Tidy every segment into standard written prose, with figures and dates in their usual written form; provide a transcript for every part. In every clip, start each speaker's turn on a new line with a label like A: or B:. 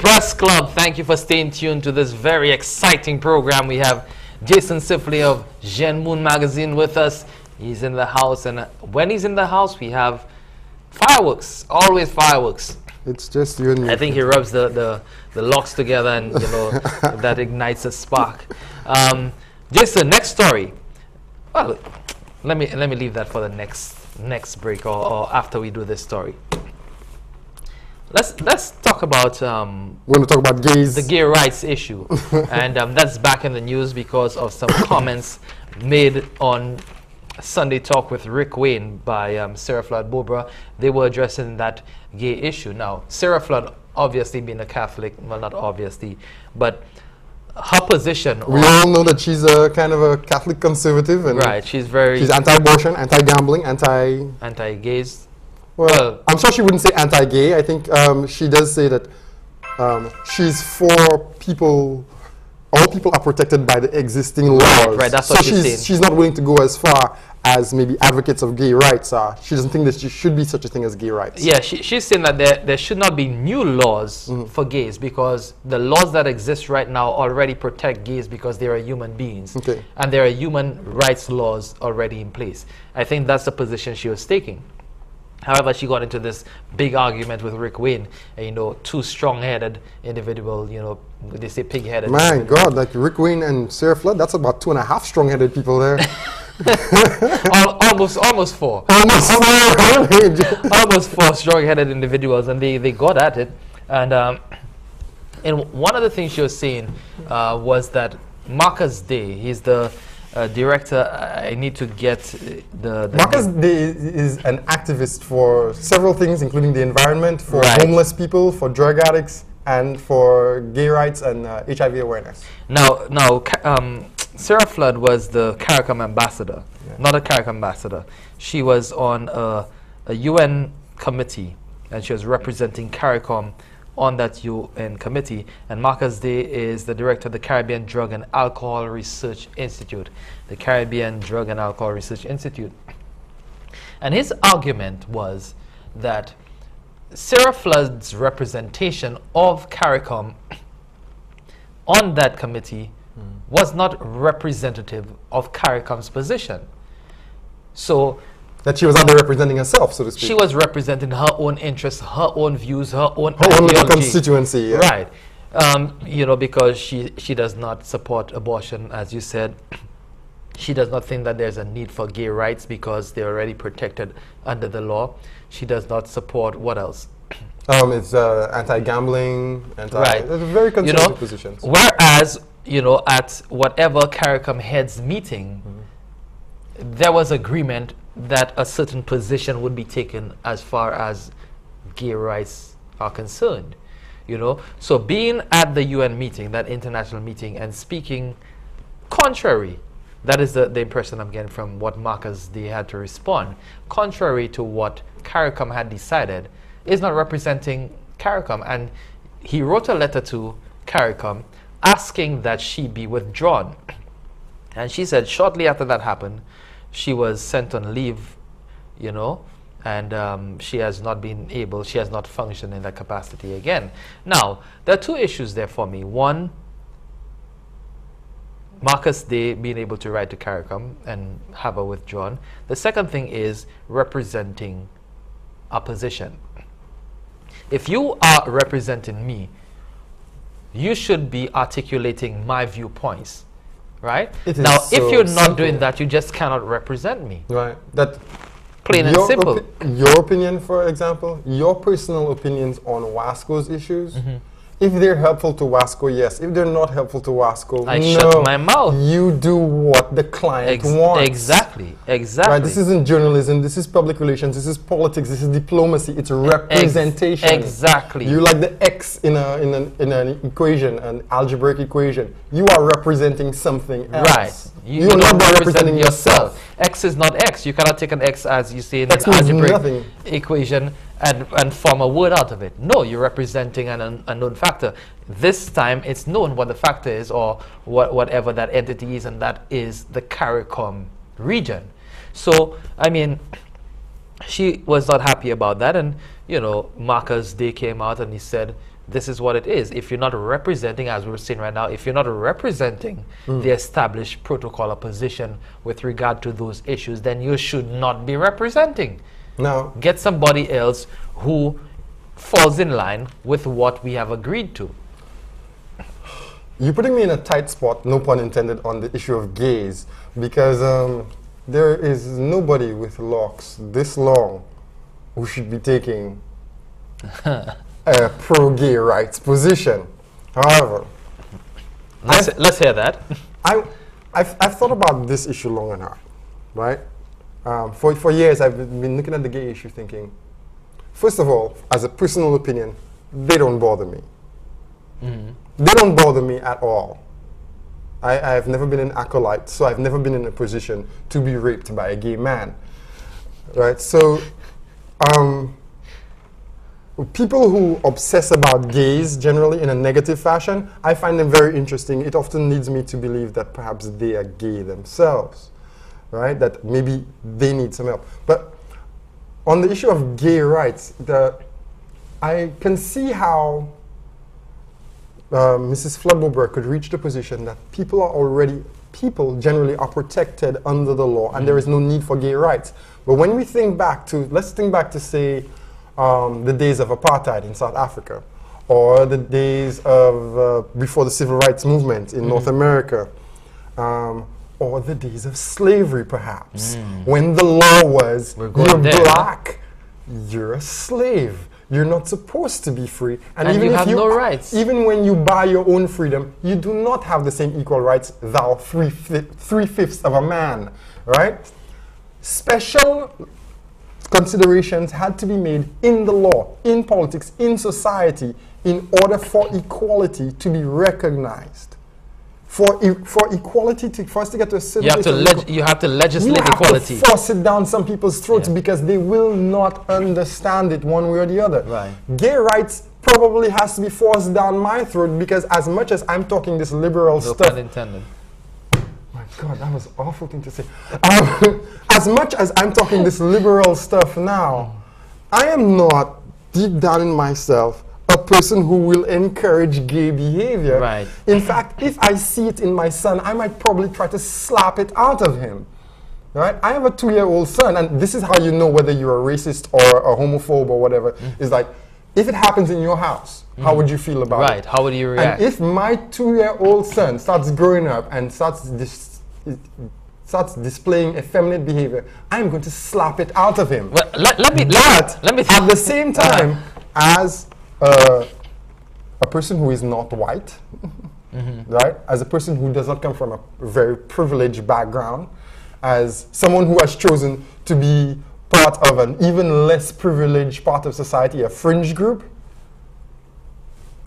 A: Press Club, thank you for staying tuned to this very exciting program. We have Jason Sifley of Gen Moon Magazine with us. He's in the house, and when he's in the house, we have fireworks, always fireworks.
B: It's just you and me.
A: I think he rubs the locks together, and you know that ignites a spark. Jason, next story. Well, let me leave that for the next break or after we do this story. Let's talk about
B: we're going to talk about gays.
A: The gay rights issue, and that's back in the news because of some comments made on Sunday Talk with Rick Wayne by Sarah Flood Bobra. They were addressing that gay issue. Now, Sarah Flood, obviously being a Catholic, well, not obviously, but her position.
B: We all know that she's a kind of a Catholic conservative, and
A: right? She's
B: anti-abortion, anti-gambling, anti-gays. Well, I'm sure she wouldn't say anti-gay. I think she does say that she's for people. All people are protected by the existing laws.
A: Right, that's what she's saying.
B: She's not willing to go as far as maybe advocates of gay rights are. She doesn't think that there should be such a thing as gay rights.
A: Yeah, she's saying that there should not be new laws for gays because the laws that exist right now already protect gays because they are human beings.
B: Okay.
A: And there are human rights laws already in place. I think that's the position she was taking. However, she got into this big argument with Rick Wayne, you know, two strong-headed individual, you know, they say pig-headed.
B: My God, like Rick Wayne and Sarah Flood, that's about 2.5 strong-headed people there.
A: almost four. Almost four strong-headed individuals, and they got at it. And one of the things she was saying was that Marcus Day, he's the director. I need to get the
B: Marcus Day is an activist for several things, including the environment, for homeless people, for drug addicts, and for gay rights and HIV awareness.
A: Now, Sarah Flood was the CARICOM ambassador, not a CARICOM ambassador. She was on a UN committee, and she was representing CARICOM on that UN committee, and Marcus Day is the director of the Caribbean Drug and Alcohol Research Institute, the Caribbean Drug and Alcohol Research Institute. And his argument was that Sarah Flood's representation of CARICOM on that committee was not representative of CARICOM's position. So
B: that she was out there representing herself, so to speak.
A: She was representing her own interests, her own views, her own
B: little constituency. Yeah.
A: Right. You know, because she does not support abortion, as you said. She does not think that there's a need for gay rights because they're already protected under the law. She does not support, what else?
B: It's anti-gambling,
A: right.
B: Very conservative positions.
A: Whereas, you know, at whatever CARICOM heads meeting, there was agreement that a certain position would be taken as far as gay rights are concerned, you know. So being at the UN meeting, that international meeting, and speaking contrary, that is the impression I'm getting from what Marcus Day had to respond, contrary to what CARICOM had decided, is not representing CARICOM. And he wrote a letter to CARICOM asking that she be withdrawn. And she said shortly after that happened, she was sent on leave, you know, and she has not functioned in that capacity again. Now, there are two issues there for me. One, Marcus Day being able to write to CARICOM and have her withdrawn. The second thing is representing a position. If you are representing me, you should be articulating my viewpoints. Right? Now, if you're not doing that, you just cannot represent me.
B: Right. That
A: plain and simple.
B: Your opinion, for example, your personal opinions on WASCO's issues, if they're helpful to WASCO, yes. If they're not helpful to WASCO,
A: I shut my mouth.
B: You do what the client wants.
A: Exactly.
B: Right? This isn't journalism. This is public relations. This is politics. This is diplomacy. It's representation.
A: Exactly.
B: You like the X in an equation, an algebraic equation. You are representing something else.
A: Right.
B: You're not representing yourself.
A: X is not X. You cannot take an X as you say in an algebraic equation and form a word out of it. No, you're representing an unknown factor. This time it's known what the factor is, or whatever that entity is, and that is the CARICOM region. So, I mean, she was not happy about that, and, you know, Marcus Day came out and he said, this is what it is. If you're not representing, as we're saying right now, if you're not representing the established protocol or position with regard to those issues, then you should not be representing.
B: No.
A: Get somebody else who falls in line with what we have agreed to.
B: You're putting me in a tight spot, no pun intended, on the issue of gays, because there is nobody with locks this long who should be taking a pro-gay rights position. However,
A: let's hear that.
B: I've thought about this issue long and hard, right? For years, I've been looking at the gay issue thinking, first of all, as a personal opinion, they don't bother me. They don't bother me at all. I've never been an acolyte, so I've never been in a position to be raped by a gay man, right? So, people who obsess about gays generally in a negative fashion, I find them very interesting. It often leads me to believe that perhaps they are gay themselves, right? That maybe they need some help. But on the issue of gay rights, I can see how Mrs. Floodbober could reach the position that people generally are protected under the law and there is no need for gay rights. But when we think back to, let's think back to say, the days of apartheid in South Africa, or the days of before the civil rights movement in North America, or the days of slavery perhaps, when the law was, you're black, you're a slave. You're not supposed to be free. And even
A: you
B: if
A: have no rights.
B: Even when you buy your own freedom, you do not have the same equal rights thou three-fifths of a man, right? Special considerations had to be made in the law, in politics, in society, in order for equality to be recognized. For equality, for us to get to a certain
A: you have to legislate equality.
B: You have to force it down some people's throats because they will not understand it one way or the other.
A: Right.
B: Gay rights probably has to be forced down my throat because as much as I'm talking this liberal stuff...
A: No pun intended.
B: My God, that was an awful thing to say. As much as I'm talking this liberal stuff now, I am not deep down in myself a person who will encourage gay behavior.
A: Right.
B: In fact, if I see it in my son, I might probably try to slap it out of him. Right? I have a 2-year-old son, and this is how you know whether you're a racist or a homophobe or whatever. It's like, if it happens in your house, how would you feel about it?
A: Right. How would you react?
B: And if my 2-year-old son starts growing up and starts displaying effeminate behavior, I'm going to slap it out of him.
A: Well, let me
B: at the same time, as a person who is not white, right? As a person who does not come from a very privileged background, as someone who has chosen to be part of an even less privileged part of society, a fringe group,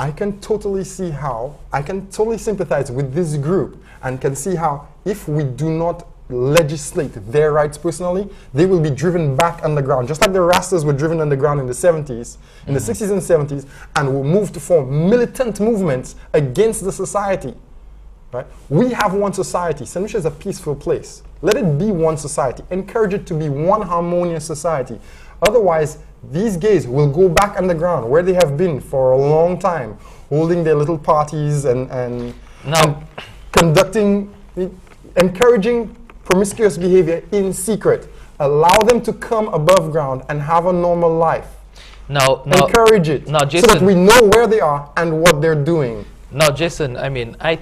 B: I can totally sympathize with this group and can see how if we do not legislate their rights personally, they will be driven back underground, just like the Rastas were driven underground in the 70s, in the 60s and 70s, and will move to form militant movements against the society. Right? We have one society. St. Lucia is a peaceful place. Let it be one society. Encourage it to be one harmonious society. Otherwise, these gays will go back underground where they have been for a long time, holding their little parties and encouraging promiscuous behavior in secret. Allow them to come above ground and have a normal life. Encourage it
A: Jason,
B: so that we know where they are and what they're doing.
A: Now, Jason, I mean, I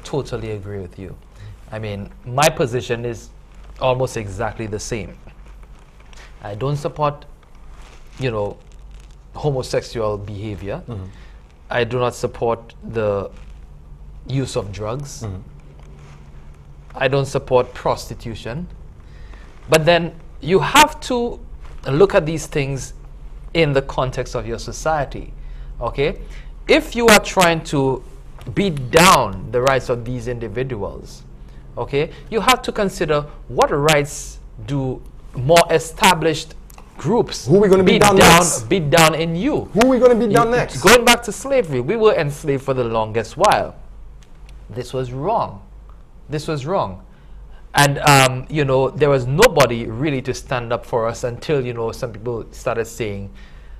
A: totally agree with you. I mean, my position is almost exactly the same. I don't support, homosexual behavior. I do not support the use of drugs. I don't support prostitution. But then you have to look at these things in the context of your society, okay? If you are trying to beat down the rights of these individuals, okay, you have to consider what rights do more established groups
B: who are we going to beat
A: down in you.
B: Who are we going to beat down next?
A: Going back to slavery, we were enslaved for the longest while. This was wrong. This was wrong. And, there was nobody really to stand up for us until, some people started saying,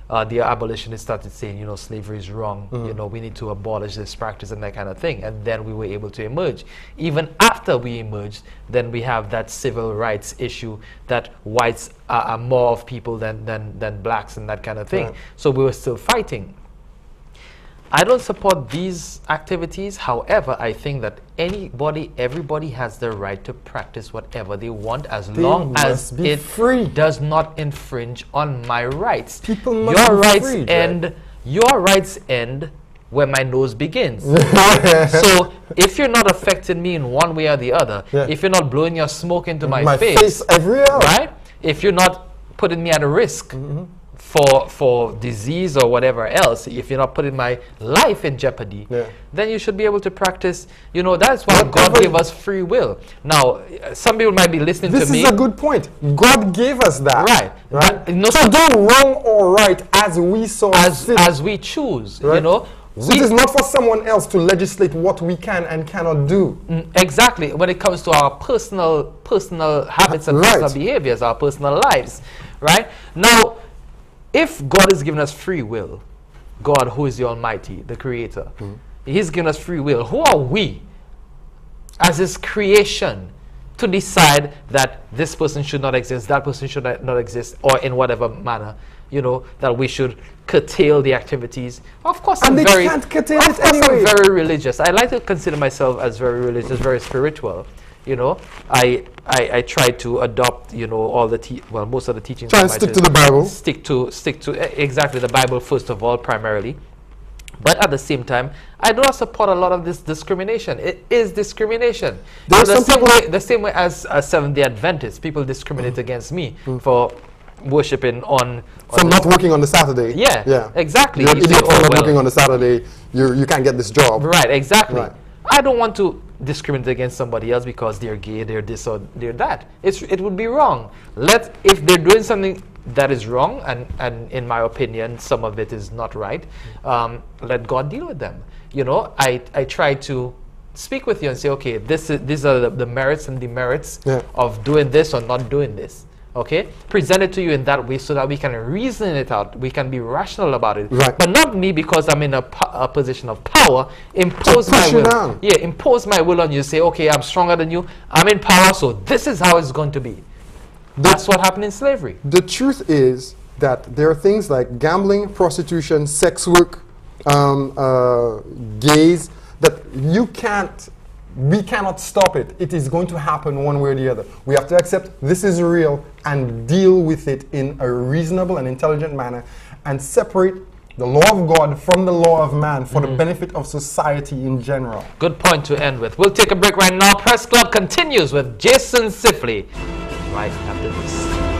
A: the abolitionists started saying, you know, slavery is wrong, you know, we need to abolish this practice and that kind of thing. And then we were able to emerge. Even after we emerged, then we have that civil rights issue that whites are more of people than blacks and that kind of thing. Right. So we were still fighting. I don't support these activities. However, I think that everybody has the right to practice whatever they want as long as it does not infringe on my rights.
B: People must be free,
A: your rights end where my nose begins. So if you're not affecting me in one way or the other, if you're not blowing your smoke into my face
B: every hour,
A: right? If you're not putting me at a risk, for disease or whatever else, if you're not putting my life in jeopardy, then you should be able to practice. You know, that's why God gave us free will. Now, some people might be listening to me.
B: This is a good point. God gave us that.
A: Right.
B: No, so do wrong or right as we so
A: as we choose. Right? You know.
B: So it is not for someone else to legislate what we can and cannot do.
A: Exactly. When it comes to our personal habits and personal behaviors, our personal lives, right? Now, if God has given us free will, God, who is the Almighty, the Creator, He's given us free will. Who are we, as His creation, to decide that this person should not exist, that person should not exist, or in whatever manner, you know, that we should curtail the activities? Of course, I'm very religious. I like to consider myself as very religious, very spiritual. You know, I try to adopt, you know, all the most of the teachings.
B: Try and stick to the Bible.
A: Stick to exactly the Bible first of all, primarily. But at the same time, I do not support a lot of this discrimination. It is discrimination. The same way as Seventh-day Adventists, people discriminate against me for worshiping on
B: not working on the Saturday.
A: Yeah, exactly.
B: You're an idiot for not working on the Saturday. You can't get this job.
A: Right, exactly. Right. I don't want to discriminate against somebody else because they're gay, they're this or they're that. It would be wrong. If they're doing something that is wrong, and in my opinion, some of it is not right, let God deal with them. You know, I try to speak with you and say, okay, these are the merits and demerits of doing this or not doing this. Okay, present it to you in that way so that we can reason it out. We can be rational about it, but not me because I'm in a position of power. Impose my will. Yeah, impose my will on you. Say, okay, I'm stronger than you. I'm in power, so this is how it's going to be. That's what happened in slavery.
B: The truth is that there are things like gambling, prostitution, sex work, gays that we cannot stop it. It is going to happen one way or the other. We have to accept this is real and deal with it in a reasonable and intelligent manner and separate the law of God from the law of man for the benefit of society in general.
A: Good point to end with. We'll take a break right now. Press Club continues with Jason Sifley right after this.